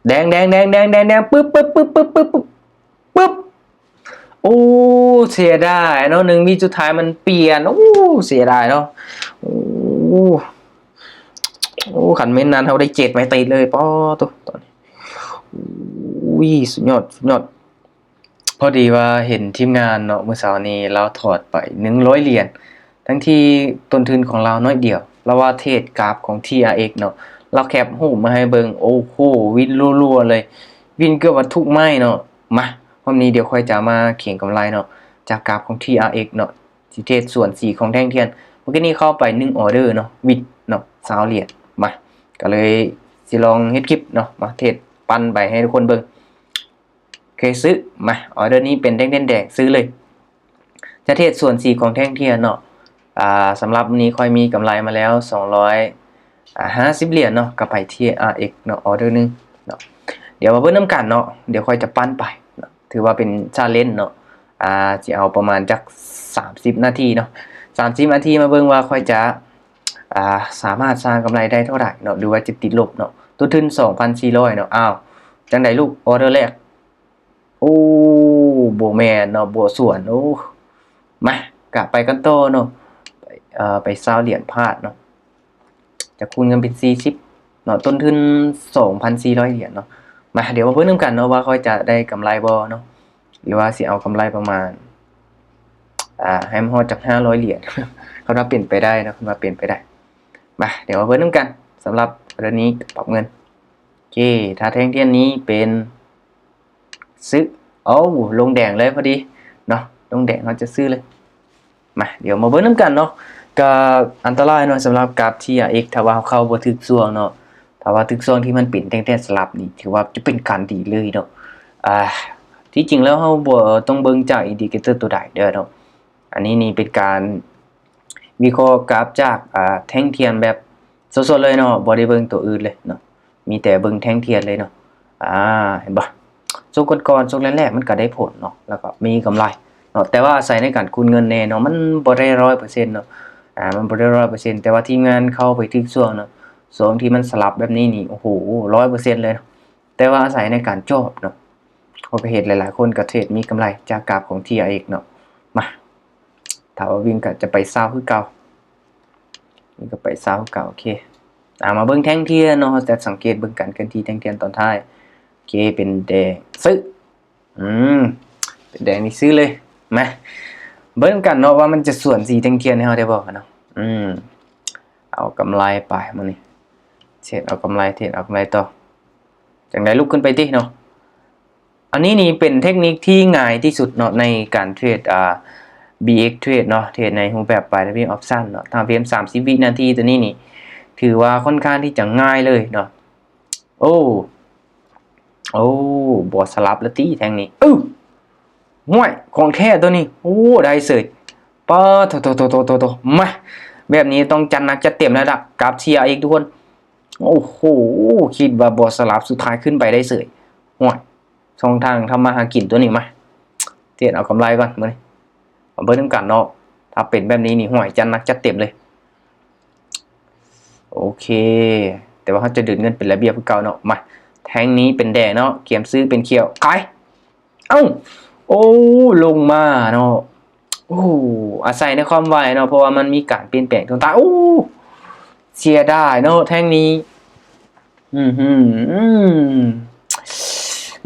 แดงแดงแดงแดงแดงแดงปึ๊บปึ๊บปึ๊บปึ๊บปึ๊บปึ๊บโอ้เสียดายเนาะ1 วิสุดท้ายมันเปลี่ยนโอ้เสียดายเนาะโอ้ขันเม้นนั้นเขาได้7ไม้ติดเลยป้อตัวตอนนี้อุ้ยสุดยอดสุดยอดพอดีว่าเห็นทีมงานเนาะเมื่อเช้านี้เราถอดไป100เหรียญทั้งที่ต้นทุนของเราน้อยเดียวเราว่าเทรดกราฟของ TRX เนาะเราแคปรูปมาให้เบิ่งโอ้โหวินรัวๆเลยวินเกือบว่าทุกไม้เนาะมาวันนี้เดี๋ยวค่อยจะมาเข่งกำไรเนาะจากกราฟของ TRX เนาะสิเทรดส่วน4ของแท่งเทียนเมื่อกี้นี้เข้าไป1ออเดอร์เนาะวินเนาะ20เหรียญมาก็เลยสิลองเฮ็ดคลิปเนาะมาเทรดปันไปให้ทุกคนเบิ่งเคยซื้อมาออเดอร์นี้เป็นแท่งแดงซื้อเลยจะเทรดส่วน4ของแท่งเทียนเนาะสำหรับวันนี้ค่อยมีกำไรมาแล้ว250เหรียญเนาะกับไปที่ RX เนาะออเดอร์นึงเนาะเดี๋ยวมาเบิ่งน้ำกันเนาะเดี๋ยวค่อยจะปั้นไปเนาะถือว่าเป็นชาเลนจ์เนาะจะเอาประมาณจัก30นาทีเนาะ30นาทีมาเบิ่งว่าค่อยจะสามารถสร้างกำไรได้เท่าไหร่เนาะหรือว่าจะติดลบเนาะตัวทุน 2,400 เนาะอ้าวจังได๋ลูกออเดอร์แรกโอ้บ่แม่นเนาะบ่ส่วนโอ้มากะไปกันต่อเนาะไป20เหรียญพลาดเนาะจะคูณกันเป็น40เนาะต้นทุน 2,400 เหรียญเนาะมาเดี๋ยวมาเพิ่มกันเนาะว่าค่อยจะได้กำไรบ่เนาะหรือว่าสิเอากำไรประมาณให้มันฮอดจาก500เหรียญเขาว่าเปลี่ยนไปได้นะคุณว่าเปลี่ยนไปได้มาเดี๋ยวมาเพิ่มกันสำหรับเรื่องนี้ปรับเงินโอเคถ้าแท่งเทียนนี้เป็นซื้อลงแดงเลยพอดีเนาะลงแดงเราจะซื้อเลยมาเดี๋ยวมาเบิ่งกันเนาะก็อันตรายเนาะสำหรับกราฟ TRX ถ้าว่าเข้าบ่ถึกช่วงเนาะถ้าว่าถึกช่วงที่มันเป็นแท่งๆสลับนี่ถือว่าจะเป็นการดีเลยเนาะที่จริงแล้วเฮาบ่ต้องเบิ่งจากอินดิเคเตอร์ตัวใดเด้อเนาะอันนี้นี่เป็นการวิเคราะห์กราฟจากแท่งเทียนแบบสดๆเลยเนาะบ่ได้เบิ่งตัวอื่นเลยเนาะมีแต่เบิ่งแท่งเทียนเลยเนาะเห็นบ่ช่วงก่อนๆช่วงแรกๆมันก็ได้ผลเนาะแล้วก็มีกำไรเนาะแต่ว่าใส่ในการคูณเงินแน่เนาะมันบ่ได้ 100% เนาะมันบ่ได้ 100% แต่ว่าทีมงานเข้าไปถึกช่วงเนาะช่วงที่มันสลับแบบนี้นี่โอ้โห 100% เลยเนาะแต่ว่าอาศัยในการจอบเนาะเขาก็เห็นหลายๆคนก็เทรดมีกำไรจากกราฟของ TRX เนาะมาถ้าว่าวิ่งก็จะไป20คือเก่านี่ก็ไป20คือเก่าโอเคมาเบิ่งแท่งเทียนเนาะจะสังเกตเบิ่งกันที่แท่งเทียนตอนท้ายโอเคเป็นแดงซื้อเป็นแดงนี่ซื้อเลยมาเบิ่งกันเนาะว่ามันจะส่วนสีแท่งเทียนให้เฮาได้บ่เนาะเอากำไรไปมื้อนี้เทรดเอากำไรต่อจังได๋ลุกขึ้นไปติเนาะอันนี้นี่เป็นเทคนิคที่ง่ายที่สุดเนาะในการเทรดBX Trade เนาะเทรดในรูปแบบ Buy Trading Option เนาะถ้าเพียง30วินาทีตัวนี้นี่ถือว่าค่อนข้างที่จะง่ายเลยเนาะโอ้บ่สลับแล้วติแทงนี้ห่วยของแท้ตัวนี้โอ้ได้เสยป๊าโตมาแบบนี้ต้องจัดหนักจัดเต็มแล้วล่ะกับ TRX ทุกคนโอ้โหคิดว่าบ่สลับสุดท้ายขึ้นไปได้เสยห่วยช่องทางทำมาหากินตัวนี้มาเทรดเอากำไรก่อนมื้อนี้มาเบิ่งกันเนาะถ้าเป็นแบบนี้นี่ห่วยจัดหนักจัดเต็มเลยโอเคแต่ว่าเขาจะดึงเงินเป็นระเบียบคือเก่าเนาะมาแท่งนี้เป็นแดงเนาะเขียมซื้อเป็นเขียวขายลงมาเนาะอาศัยในความไวเนาะเพราะว่ามันมีการเปลี่ยนแปลงต่างๆเสียได้เนาะแท่งนี้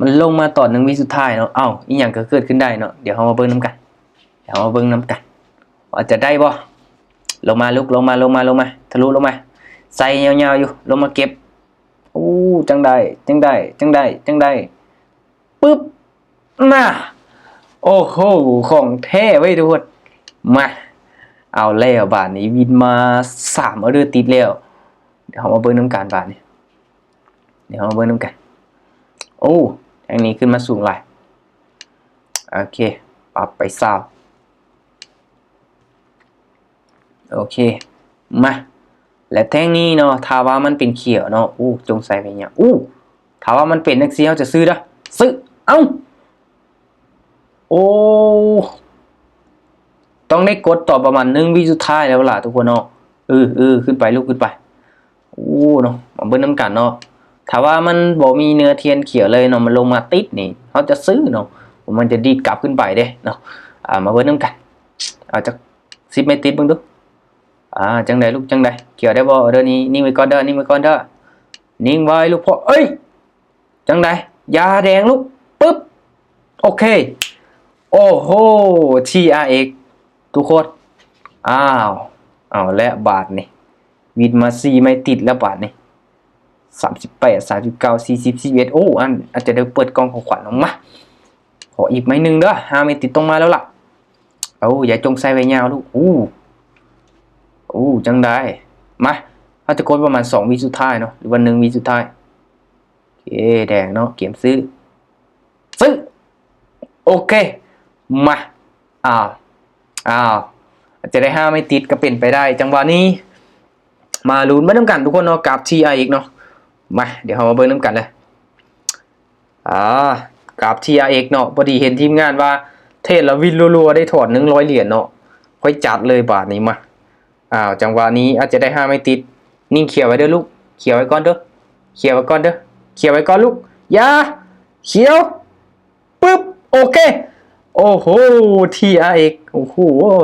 มันลงมาต่อ1 วิสุดท้ายเนาะอีหยังก็เกิดขึ้นได้เนาะเดี๋ยวเรามาเบิ่งนำกันว่าจะได้บ่ลงมาลุกลงมาทะลุลงมาใส่ยาวๆอยู่ลงมาเก็บจังได้ปึ๊บน่ะโอ้โหของแท้เว้ยทุกคนมาเอาแล้วบาทนี้วินมา3ออเดอร์ติดแล้วเดี๋ยวเรามาเบิ่งนำกันบาทนี้แท่งนี้ขึ้นมาสูงหลายโอเคปรับไป20โอเคมาและแท่งนี้เนาะถ้าว่ามันเป็นเขียวเนาะจงใส่ไปเนี่ยถ้าว่ามันเป็นจังซี่เฮาจะซื้อเด้อซื้อต้องได้กดต่อประมาณ1 วิสุดท้ายแล้วล่ะทุกคนเนาะขึ้นไปลูกขึ้นไปเนาะมาเบิ่งนำกันเนาะ ถ้าว่ามันบ่มีเนื้อเทียนเขียวเลยเนาะมันลงมาติดนี่เขาจะซื้อเนาะมันจะดีดกลับขึ้นไปเด้เนาะมาเบิ่งนำกันเอาจัก10เมตรติดเบิ่งดูจังได๋ลูกจังได๋เขียวได้บ่เด้อนี่นิ่งไว้ก่อนเด้อนิ่งไว้ก่อนเด้อนิ่งไว้ลูกพ่อเอ้ยจังได๋ยาแดงลูกปึ๊บโอเคโอ้โห TRX ทุกคนเอาและบาทนี่วิดมา4ไม่ติดแล้วบาทนี่38 39 40 41โอ้อาจจะได้เปิดกล่องของขวัญออกมาขออีกไม้นึงเด้อ5ไม่ติดต้องมาแล้วล่ะอย่าจงใส่ไว้ยาวลูกจังได้มาเขาจะกดประมาณ2วิสุดท้ายเนาะหรือว่า1วิสุดท้ายโอเคแดงเนาะเก็บซื้อโอเคมาจะได้5ไม่ติดก็เป็นไปได้จังหวะนี้มาลุ้นไม่ต้องกันทุกคนเนาะกับ TI อีกเนาะมาเดี๋ยวเรามาเบิ่งน้ำกันเลยกับ TRX เนาะพอดีเห็นทีมงานว่าเทศละวินรัวๆได้ถอด100เหรียญเนาะค่อยจัดเลยบาทนี้มาจังหวะนี้อาจจะได้5ไม่ติดนิ่งเขียวไว้เด้อลูกเขียวไว้ก่อนเด้อเขียวไว้ก่อนเด้อเขียวไว้ก่อนลูกอย่าเขียวปึ๊บโอเคโอ้โห TRX โอ้โห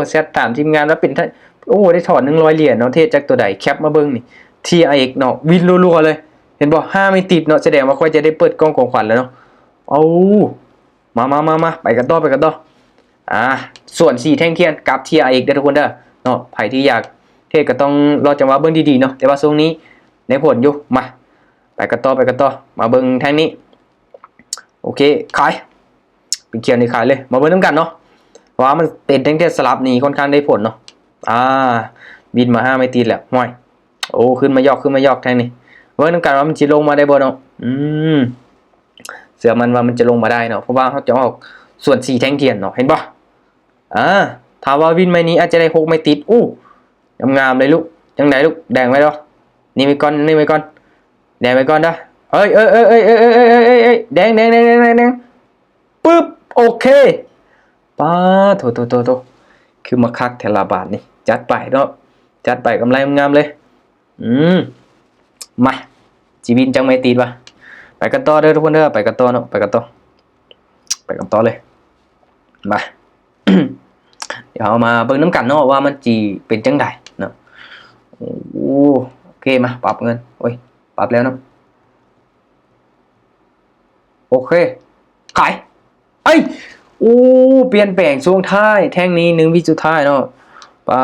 แซดตามทีมงานแล้วเป็นได้ถอด100เหรียญเนาะเทศจากตัวใดแคปมาเบิ่งนี่ TRX เนาะวินรัวๆเลยเห็นบ่5ไม่ติดเนาะแสดงว่าค่อยจะได้เปิดกล้องของขวัญแล้วเนาะมาไปกันต่อส่วน4แท่งเทียนกับ TRX เด้อทุกคนเด้อเนาะไผที่อยากเทศก็ต้องรอจังหวะเบิ่งดีๆเนาะแต่ว่าช่วงนี้ในผลอยู่มาไปกันต่อมาเบิ่งแท่งนี้โอเคขายเป็นเขียนในขายเลยมาเบิ่งนำกันเนาะเพราะว่ามันเป็นแท่งเทียนสลับนี่ค่อนข้างได้ผลเนาะบินมา5ไม่ติดแล้วห้อยขึ้นมายอกแท่งนี้เบิ่งนำกันว่ามันสิลงมาได้บ่เนาะเสือมันว่ามันจะลงมาได้เนาะเพราะว่าเขาจะออกส่วน4แท่งเทียนเนาะเห็นป่ะถ้าว่าวินไม้นี้อาจจะได้6ไม่ติดงามเลยลูกจังไหนลูกแดงไว้เนาะนี่ไว้ก่อนแดงไว้ก่อนเด้อแดงปึ๊บโอเคป้าโถคือมาคักเทลาบาทนี่จัดไปเนาะจัดไปกำไรงามเลยมาจีบินจังไม่ติดวะไปกันต่อเด้อทุกคนเด้อไปกันต่อเนาะไปกันต่อเลยมา เดี๋ยวมาเบิ่งน้ำกันเนาะว่ามันจีเป็นจังไดเนาะโอเคมาปรับเงินปรับแล้วเนาะโอเคขายเปลี่ยนแปลงช่วงท้ายแท่งนี้1วิสุดท้ายเนาะป้า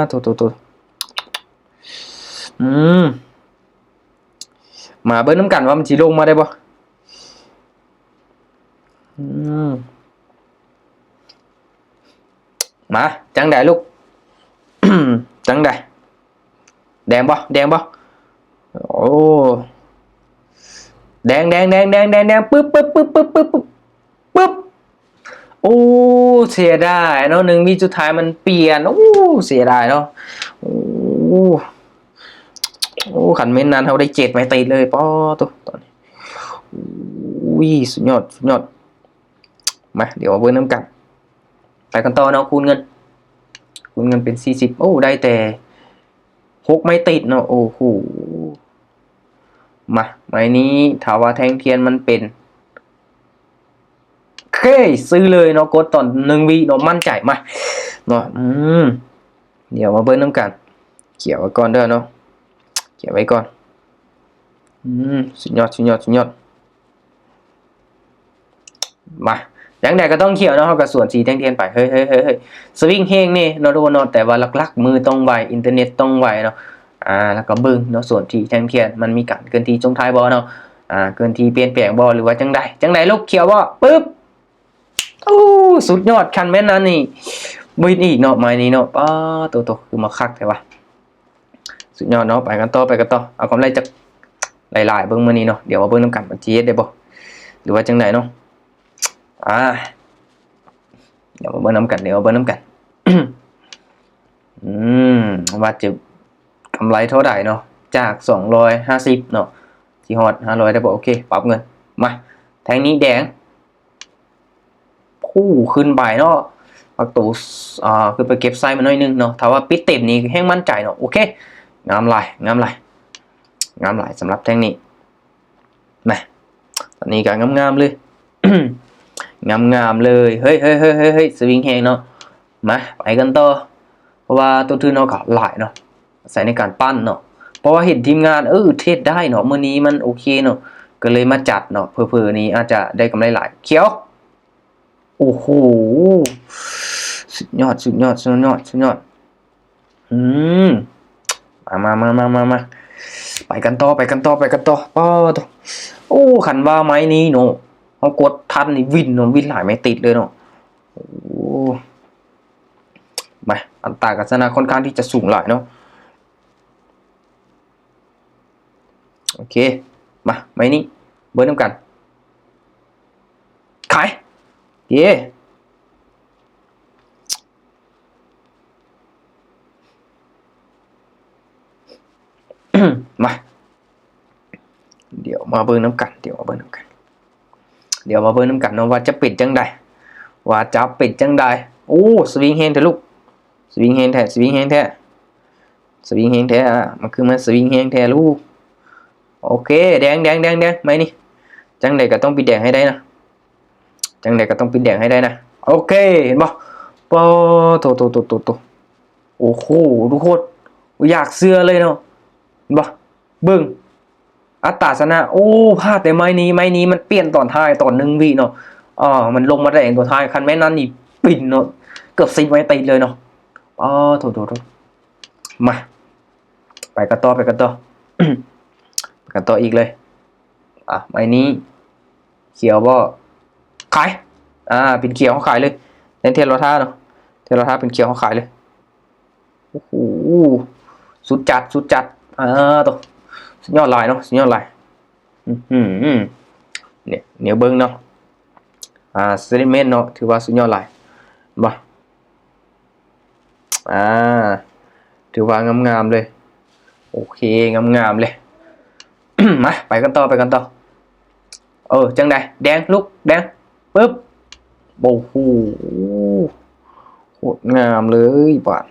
โถมาเบิ่งน้ำกันว่ามันสิลงมาได้บ่มาจังไดลูก จังไดแดงบ่แดงแดงปึ๊บเสียดายเนาะ1วิสุดท้ายมันเปลี่ยนเสียดายเนาะขันเม้นนั้นเขาได้7ไม้ติดเลยป้อตัวตอนนี้สุดยอดมาเดี๋ยวเบิ่งน้ำกันไปกันต่อเนาะคูณเงินเป็น40ได้แต่6ไม้ติดเนาะโอ้โหมาไม้นี้ถ้าว่าแท่งเทียนมันเป็นซื้อเลยเนาะกดตอน1วิเนาะมั่นใจมาเนาะเดี๋ยวมาเบิ่งน้ำกันเขียวไว้ก่อนเด้อเนาะเขียวไว้ก่อนสุดยอดมาอย่างใดก็ต้องเขียวเนาะกับส่วนสีแท่งเทียนไปเฮ้ยสวิงเฮงนี่เนาะโดนเนาะแต่ว่าหลักๆมือต้องไวอินเทอร์เน็ตต้องไวเนาะแล้วก็เบิ่งเนาะส่วนที่แท่งเทียนมันมีการเกินทีจงท้ายบ่เนาะเกินทีเปลี่ยนแปลงบ่หรือว่าจังใดลูกเขียวบ่ปึ๊บสุดยอดคันแม่นนั้นนี่บินอีกเนาะไม้นี้เนาะป้าโตคือมาคักแท้ว่ะสุดยอดเนาะไปกันต่อเอากำไรจากหลายๆเบิ่งมื้อนี้เนาะเดี๋ยวมาเบิ่งนำกันว่าสิเฮ็ดได้บ่หรือว่าจังไดเนาะเดี๋ยวมาเบิ่งนำกันว่าจะกำไรเท่าใดเนาะจาก250เนาะสิฮอด500ได้บ่โอเคปรับเงินมาแท่งนี้แดงขึ้นไปเนาะประตูคือไปเก็บไซส์มาหน่อยนึงเนาะถ้าว่าปิดเต็มนี่แห้งมั่นใจเนาะโอเคงามหลายสำหรับแท่งนี้ มาตอนนี้ก็งามๆเลย งามๆเลยเฮ้ยสวิงแฮงเนาะมาไปกันต่อเพราะว่าตัวทื่นเนาะก็หลายเนาะใส่ในการปั้นเนาะเพราะว่าเห็นทีมงานเทศได้เนาะมื้อนี้มันโอเคเนาะก็เลยมาจัดเนาะเผื่อๆนี้อาจจะได้กำไรหลายเขียวโอ้โหสุดยอดอืมมาไปกันต่อป้อตัวโอ้ขันว่าไม้นี้เนาะเอากดทันนี่วินเนาะวินหลายไม่ติดเลยเนาะโอ้มาอัตราการชนะค่อนข้างที่จะสูงหลายเนาะโอเคมาไม้นี้เบิร์นน้ำกันขายเย่มาเดี๋ยวมาเบิร์นน้ำกันเดี๋ยวมาเบิร์นน้ำกันเนาะว่าจะปิดจังใดโอ้สวิงแฮนด์เถอะลูกสวิงแฮนด์แท้มันคือมันสวิงแฮนด์แท้ลูกโอเคแดงไหมนี่จังใดก็ต้องปิดแดงให้ได้นะโอเคเห็นป่ะปอโตโอ้โหทุกคนอยากเสื้อเลยเนาะเห็นป่ะเบิ่งอัตตาชนะโอ้พลาดแต่ไม้นี้มันเปลี่ยนตอนท้ายตอน1 วิเนาะมันลงมาได้เองตัวท้ายคันแม่นั้นนี่ปิ่นเนาะเกือบซิงไว้ติดเลยเนาะโถมาไปกันต่อ อีกเลยไม้นี้เขียวบ่ขายเป็นเขียวเขาขายเลยเน้นเทโลท่าเนาะเป็นเขียวเขาขายเลยโอ้โหสุดจัดตัวสุดยอดลายเนาะเนี่ยเหนียวเบิ้งเนาะเซนิเมนต์เนาะถือว่าสุดยอดลายบ่ถือว่างามเลยโอเคงามเลย มาไปกันต่อจังใดแดงลูกแดงปึ๊บโอ้โหโคตรงามเลยบาด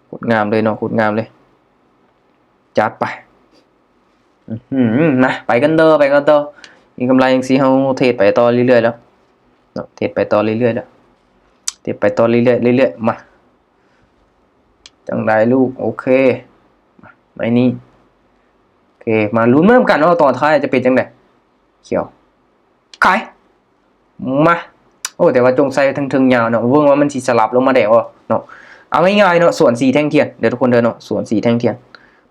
โคตรงามเลยเนาะจัดไปนะไปกันต่อมีกำไรยังสิเฮาเทรดไปต่อเรื่อยๆแล้วเนาะเทรดไปต่อเรื่อยๆมาจังใดลูกโอเคไม่นี่โอเคมาลุ้นเริ่มกันว่าตอนท้ายจะเป็นจังไดเขียวขายมาโอ้แต่ว่าจงใส่ทึงๆยาวเนาะเบิ่งว่ามันสิสลับลงมาได้บ่เนาะเอาง่ายๆเนาะส่วน4แท่งเทียนเดี๋ยวทุกคนเดินเนาะส่วน4แท่งเทียน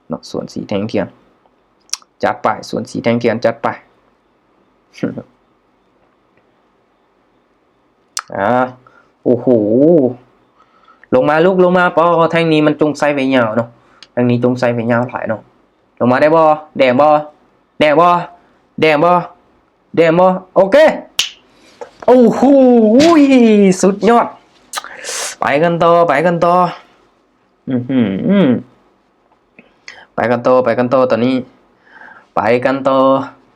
เนาะส่วน4แท่งเทียนจัดไปส่วน4แท่งเทียนจัดไปโอ้โหลงมาลูกลงมาปอแท่งนี้มันจงใส่ไปยาวเนาะแท่งนี้จงใส่ไปยาวหลายเนาะลงมาได้บ่แดงบ่โอเคโอ้โหสุดยอดไปกันต่อไปกันต่อตอนนี้ไปกันต่อ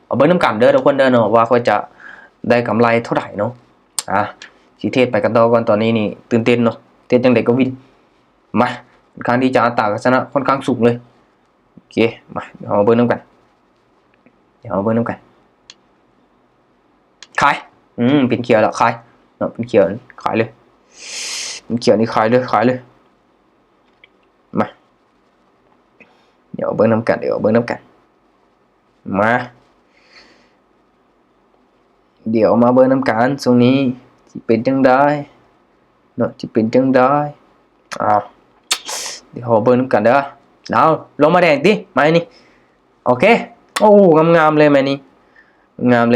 เอาเบิ้งน้ำกันเด้อทุกคนเด้อเนาะว่าเขาจะได้กำไรเท่าไหร่เนาะสิเทศไปกันต่อก่อนตอนนี้นี่ตื่นเต้นเนาะเทศจังได๋ก็วินมาค่อนข้างที่จะอัตราการชนะค่อนข้างสูงเลยโอเคมาเดี๋ยวเอาเบิ้งน้ำกันขายเป็นเขียวแล้วขายเนาะเป็นเขียวขายเลยเป็นเขียวนี่ขายเลยมาเดี๋ยวเบิ้งน้ำกันมาเดี๋ยวมาเบิ้งน้ำกันตรงนี้สิเป็นจังไดเนาะสิเป็นจังไดเดี๋ยวเบิ้งน้ำกันเด้อเอาลงมาแดงดิมานี่โอเคโอ้งามเลยแม่นี่งามเล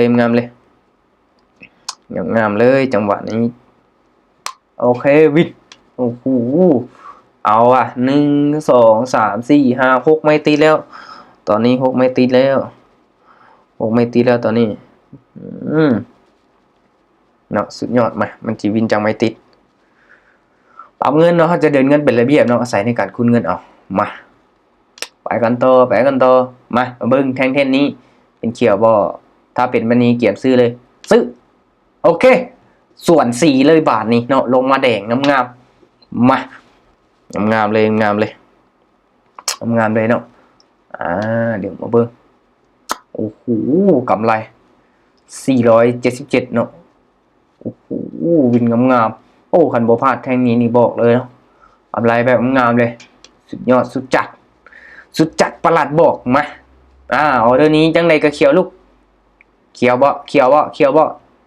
ยจังหวะนี้โอเควิดโอ้โหเอา1 2 3 4 5 6ไม่ติดแล้วตอนนี้6ไม่ติดแล้วตอนนี้เนาะสุดยอดมามันจีวินจังไม่ติดปรับเงินเนาะจะเดินเงินเป็นระเบียบเนาะอาศัยในการคูณเงินเอามาไปกันต่อมาเบิ้งแท่งเทนนี้เป็นเขียวบ่ถ้าเป็นบันนี้เกียบซื้อเลยซื้อโอเคส่วน4เลยบาทนี้เนาะลงมาแดงงามมางามเลยเนาะเดี๋ยวมาเบิ้ง โอ้โหกำไร477เนาะโอ้โหวินงามๆโอ้คันบ่พลาดแท่งนี้นี่บอกเลยเนาะกำไรแบบงามเลยสุดยอดสุดจัดประหลัดบอกมาออเดอร์นี้จังไดก็เขียวลูกเขียวบ่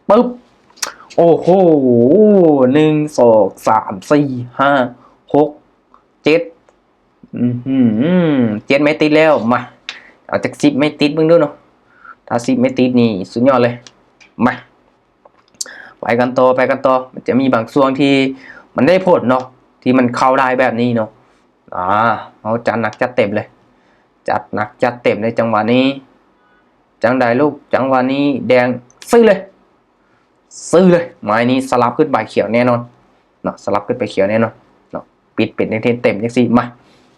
ปึ๊บโอ้โห1 2 3 4 5 6 77ไม่ติดแล้วมาเอาจาก10ไม่ติดมึงดูเนาะถ้า10ไม่ติดนี่สุดยอดเลยมาไปกันต่อมันจะมีบางส่วนที่มันได้ผลเนาะที่มันเข้าได้แบบนี้เนาะเอาจัดหนักจัดเต็มเลยจัดหนักจัดเต็มในจังหวะนี้จังใดลูกจังหวะนี้แดงซื้อเลยไม้นี้สลับขึ้นใบเขียวแน่นอนเนาะสลับขึ้นไปเขียวแน่นอนเนาะปิดในเทนเต็มจังซี่มา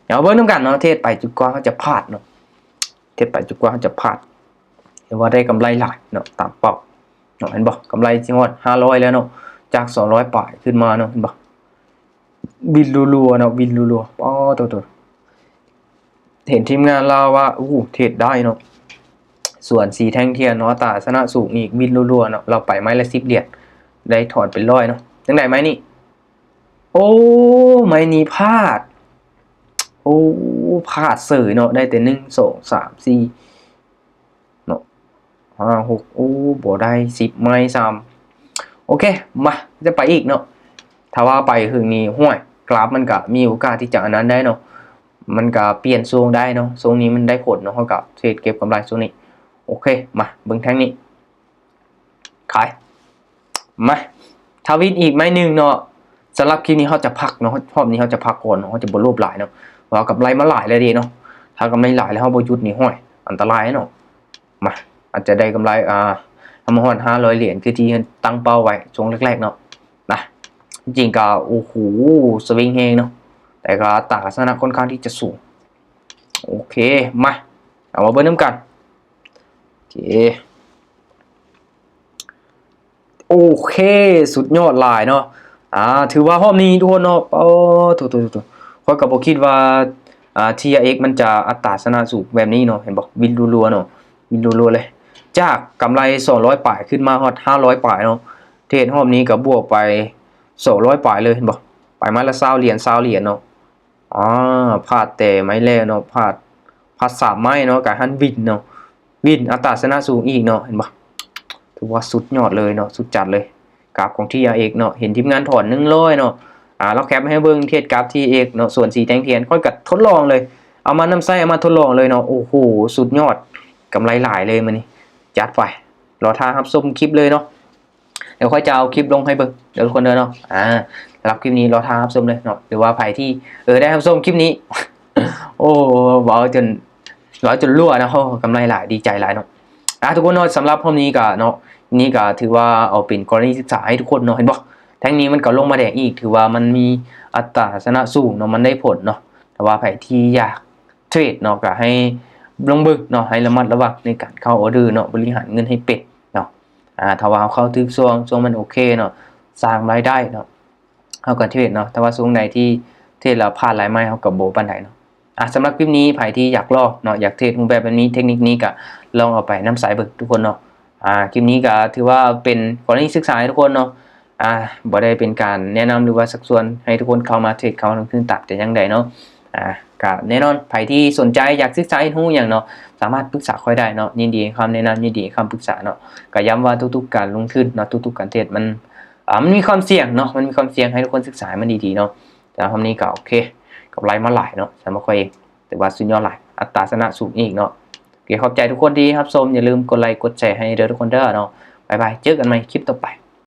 เอาเบิ้ลน้ำกันเนาะเทศไปจุดกว่าเขาจะพลาดเนาะเทศไปจุดกว่าเขาจะพลาดเห็นว่าได้กำไรหลายเนาะตามเป้าเนาะเห็นบอกกำไรจริงว่า500แล้วเนาะจาก200ป่ายขึ้นมาเนาะเห็นบอกบินรัวๆเนาะบินรัวๆป้อตัวเห็นทีมงานเราว่าเทศได้เนาะส่วนสีแท่งเทียนเนาะตาชนะสูงอีกบินรัวๆเนาะเราไปไม้ละ10 เหรียญได้ถอดเป็น100เนาะจังไหนไม้นี่โอ้ไม้นี้พลาดพลาดเสยเนาะได้แต่1 2 3 4เนาะ5 6บ่ได้10ไม้3โอเคมาจะไปอีกเนาะถ้าว่าไปคืนนี้ห้วยกราฟมันก็มีโอกาสที่จะอันนั้นได้เนาะมันก็เปลี่ยนทรงได้เนาะทรงนี้มันได้ผลเนาะเท่ากับเทรดเก็บกำไรทรงนี้โอเคมาเบิ่งแท่งนี้ขายมาทวินอีกไม้หนึ่งเนาะสำหรับคลิปนี้เขาจะพักเนาะรอบนี้เขาจะพักก่อนเนาะเขาจะบ่รูปหลายเนาะว่ากับไรมาหลายเลยดีเนาะถ้ากำไรหลายแล้วเขาบ่หยุดนี่ห้อยอันตรายเนาะมาอาจจะได้กำไรทำมาฮอด500 เหรียญคือที่ตั้งเป้าไว้ช่วงแรกๆเนาะนะจริงๆก็โอ้โหสวิงเฮงเนาะแต่ก็ตราสนะค่อนข้างที่จะสูงโอเคมาเอามาเบิ้ลน้ำกันโอเคสุดยอดลายเนาะถือว่ารอบนี้ทุกคนเนาะถูเพราะกับผมคิดว่าTRX มันจะอัตราชนะสูงแบบนี้เนาะเห็นบอกวินรัวๆเนาะวินรัวๆเลยจากกำไร200ป่ายขึ้นมาฮอด500ป่ายเนาะเทรดรอบนี้กับบวกไป200ป่ายเลยเห็นบอกไปมาละ20 เหรียญเนาะพลาดแต่ไม้แรกเนาะพลาด3 ไม้เนาะกับฮันวินเนาะวินอัตราชนะสูงอีกเนาะเห็นบอกถือว่าสุดยอดเลยเนาะสุดจัดเลยกราฟของTRXเนาะเห็นทีมงานถอน100เนาะเราแคปให้เบิ่งเทียบกราฟTRXเนาะส่วนสีแดงเทียนค่อยกัดทดลองเลยเอามานำไส้เอามาทดลองเลยเนาะโอ้โหสุดยอดกำไรหลายเลยมื้อนี้จัดไปรอท่ารับชมคลิปเลยเนาะเดี๋ยวค่อยจะเอาคลิปลงให้เบิ่งเดี๋ยวทุกคนเนาะรับคลิปนี้รอท่ารับชมเลยเนาะหรือว่าใครที่ได้รับชมคลิปนี้ โอ้ว้าวจนรั่วนะกำไรหลายดีใจหลายเนาะทุกคนเนาะสำหรับพวกนี้ก็เนาะนี่ก็ถือว่าเอาเป็นกรณีศึกษาให้ทุกคนเนาะเห็นบ่แท่งนี้มันก็ลงมาแดงอีกถือว่ามันมีอัตราชนะสูงเนาะมันได้ผลเนาะแต่ว่าใครที่อยากเทรดเนาะก็ให้ลงบึกเนาะให้ระมัดระวังในการเข้าออเดอร์เนาะบริหารเงินให้เป็ดเนาะถ้าว่าเข้าถึงช่วงมันโอเคเนาะสร้างรายได้เนาะเฮาก็เทรดเนาะแต่ว่าช่วงใดที่เทรดแล้วพลาดหลายไม้เฮาก็บ่ปานใดเนาะสำหรับคลิปนี้ใครที่อยากลองเนาะอยากเทรดรูปแบบนี้เทคนิคนี้ก็ลองเอาไปนำสายเบิ่งทุกคนเนาะคลิปนี้ก็ถือว่าเป็นกรณีศึกษาให้ทุกคนเนาะบ่ได้เป็นการแนะนำหรือว่าสักส่วนให้ทุกคนเข้ามาเทรดเข้าลงทุนตัดแต่ยังใดเนาะก็แน่นอนใครที่สนใจอยากศึกษารู้อย่างเนาะสามารถปรึกษาค่อยได้เนาะยินดีคำแนะนำยินดีคำปรึกษาเนาะก็ย้ำว่าทุกๆการลงทุนเนาะทุกๆการเทรดมันมีความเสี่ยงเนาะมันมีความเสี่ยงให้ทุกคนศึกษามันดีๆเนาะแต่คำนี้ก็โอเคกับไลมาหลายเนาะสำหรับใครเองแต่ว่าสุดยอดหลายอัตราชนะสูงอีกเนาะขอบใจทุกคนที่ครับชมอย่าลืมกดไลค์กดแชร์ให้เด้อทุกคนเด้อเนาะบ๊ายบายเจอกันใหม่คลิปต่อไป